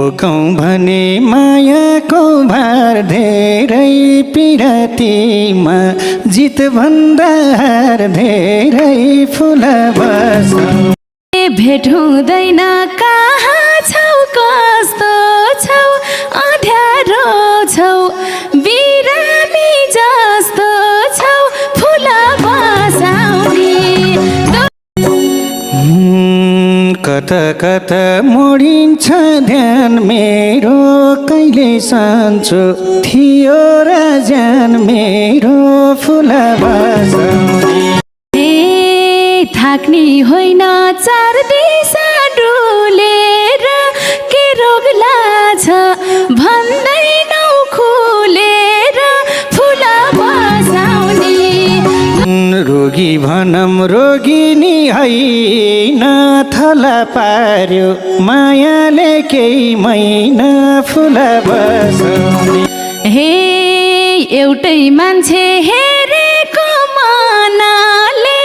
बोकौँ भने मायाको भार धेरै पिरतीमा जित भन्दा हार धेरै फुल बसौँ भेट हुँदैन कहाँ छौ कस्तो छौ अँध्यारो छौ बिरामी जस्तो छौ फुल बसाउने कता कता मोडिन्छ ध्यान मेरो कहिले सन्चो थियो र ज्यान मेरो फुल बसाउने थाक्ने होइन चार दिशा डुलेर के रोग लाग्छ भन्दैनौ खुलेर फुल बसाउने रोगी भनम रोगिनी होइन थला पार्यो मायाले केही महिना फुल बसाउने हे एउटै मान्छे हेरेको मनाले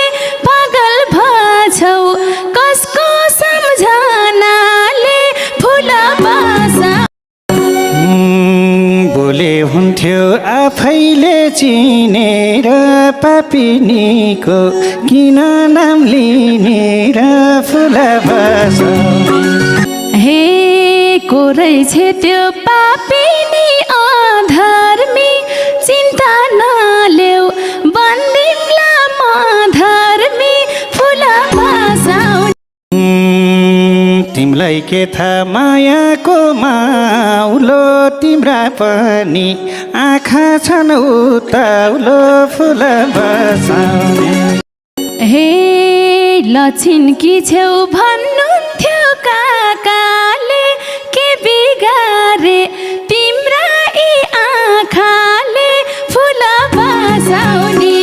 पागल भछौ कसको सम्झनाले फुल बसा बोले हुन्थ्यो आफैले चिनेर पापिनीको किन नाम लिनेर फुल बसाउने हे कोरै छेत्यो पापिनी अधर्मी चिन्ता नलेऊ बन्दिमला म धर्मी फुल बसाउने तिमलाई के थाहा मायाको माउलो तिम्रा पनि आँखा छन् उताउलो फुल बसाउने हे लक्षिन कि छेउ भन्नुहुन्थ्यो काकाले के बिगारे तिम्रा यी आँखाले फुल बसाउने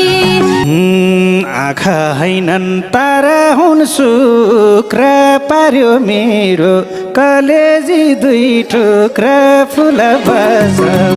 आँखा हैनन् तारा हुन् शुक्र पार्यो मेरो कलेजी दुई टुक्रा फुल बसाउने